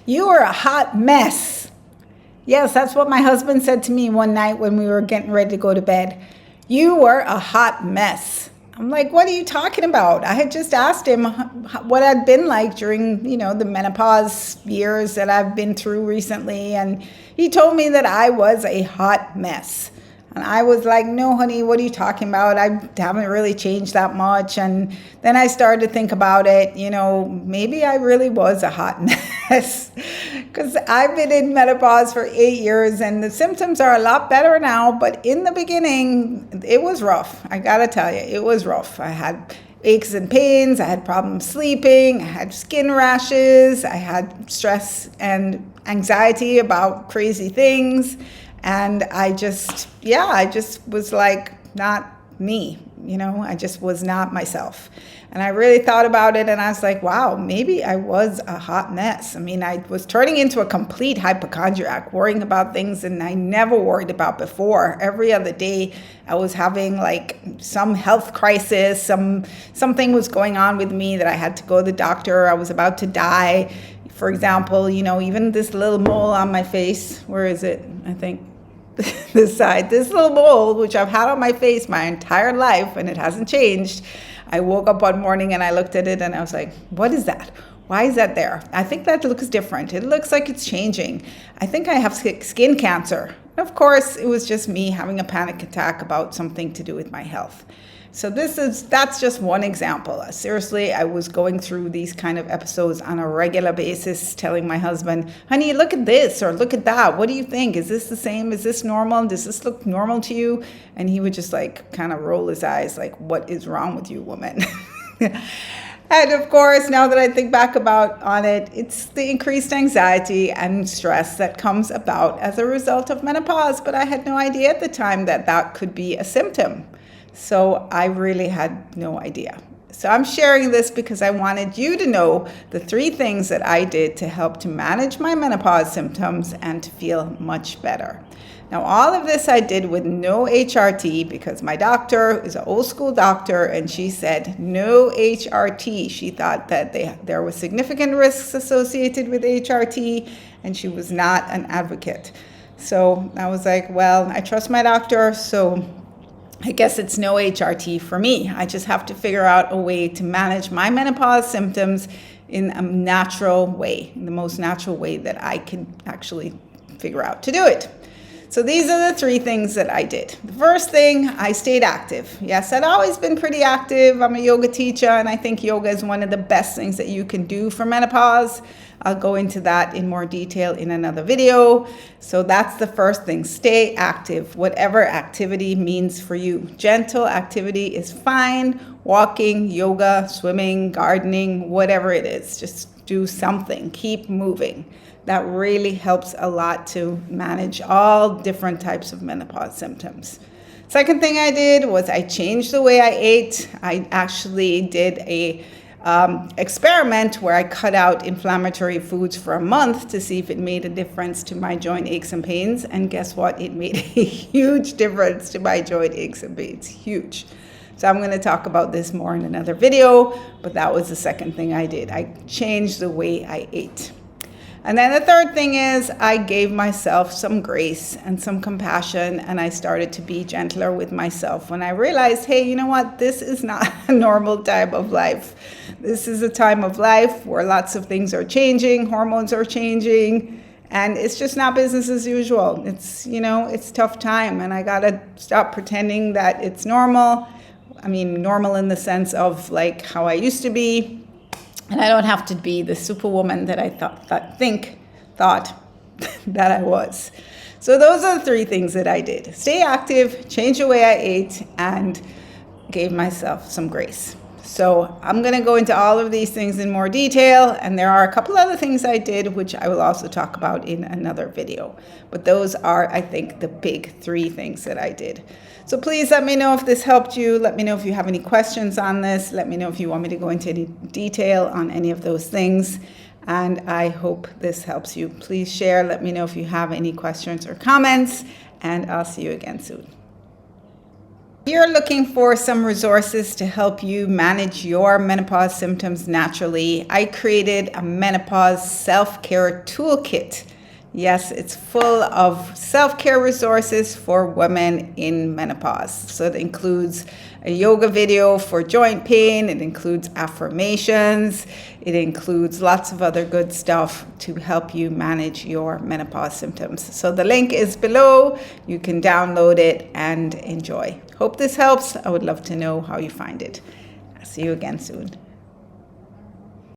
You are a hot mess. Yes, that's what my husband said to me one night when we were getting ready to go to bed. You were a hot mess. I'm like, what are you talking about? I had just asked him what I'd been like during, the menopause years that I've been through recently. And he told me that I was a hot mess. And I was like, no, honey, what are you talking about? I haven't really changed that much. And then I started to think about it, maybe I really was a hot mess. Because I've been in menopause for 8 years and the symptoms are a lot better now. But in the beginning, it was rough. I got to tell you, it was rough. I had aches and pains. I had problems sleeping. I had skin rashes. I had stress and anxiety about crazy things. And I just was like, not me, I just was not myself. And I really thought about it and I was like, wow, maybe I was a hot mess. I mean, I was turning into a complete hypochondriac, worrying about things and I never worried about before. Every other day I was having like some health crisis, something was going on with me that I had to go to the doctor. I was about to die. For example, even this little mole on my face, where is it? I think this side, this little mole, which I've had on my face my entire life and it hasn't changed. I woke up one morning and I looked at it and I was like, what is that? Why is that there? I think that looks different. It looks like it's changing. I think I have skin cancer. Of course, it was just me having a panic attack about something to do with my health. So that's just one example. Seriously, I was going through these kind of episodes on a regular basis, telling my husband, honey, look at this or look at that. What do you think? Is this the same? Is this normal? Does this look normal to you? And he would just like kind of roll his eyes like, what is wrong with you, woman? And of course, now that I think back on it, it's the increased anxiety and stress that comes about as a result of menopause. But I had no idea at the time that could be a symptom. So I really had no idea. So I'm sharing this because I wanted you to know the 3 things that I did to help to manage my menopause symptoms and to feel much better. Now, all of this I did with no HRT because my doctor is an old school doctor and she said no HRT. She thought that there were significant risks associated with HRT and she was not an advocate. So I was like, well, I trust my doctor, so I guess it's no HRT for me. I just have to figure out a way to manage my menopause symptoms in a natural way, the most natural way that I can actually figure out to do it. So these are the 3 things that I did. The first thing, I stayed active. Yes, I'd always been pretty active. I'm a yoga teacher, and I think yoga is one of the best things that you can do for menopause. I'll go into that in more detail in another video. So that's the first thing. Stay active, whatever activity means for you. Gentle activity is fine. Walking, yoga, swimming, gardening, whatever it is. Just do something. Keep moving. That really helps a lot to manage all different types of menopause symptoms. Second thing I did was I changed the way I ate. I actually did a experiment where I cut out inflammatory foods for a month to see if it made a difference to my joint aches and pains. And guess what? It made a huge difference to my joint aches and pains. Huge. So I'm going to talk about this more in another video, but that was the second thing I did. I changed the way I ate. And then the third thing is I gave myself some grace and some compassion, and I started to be gentler with myself when I realized, hey, you know what? This is not a normal time of life. This is a time of life where lots of things are changing, hormones are changing, and it's just not business as usual. It's, it's a tough time, and I got to stop pretending that it's normal. I mean, normal in the sense of like how I used to be. And I don't have to be the superwoman that I thought that I was. So those are the 3 things that I did. Stay active, change the way I ate, and gave myself some grace. So I'm going to go into all of these things in more detail. And there are a couple other things I did, which I will also talk about in another video. But those are, I think, the big 3 things that I did. So please let me know if this helped you. Let me know if you have any questions on this. Let me know if you want me to go into any detail on any of those things. And I hope this helps you. Please share. Let me know if you have any questions or comments. And I'll see you again soon. If you're looking for some resources to help you manage your menopause symptoms naturally, I created a menopause self-care toolkit. Yes, it's full of self-care resources for women in menopause. So it includes a yoga video for joint pain, it includes affirmations, it includes lots of other good stuff to help you manage your menopause symptoms. So the link is below. You can download it and enjoy. Hope this helps. I would love to know how you find it. I'll see you again soon.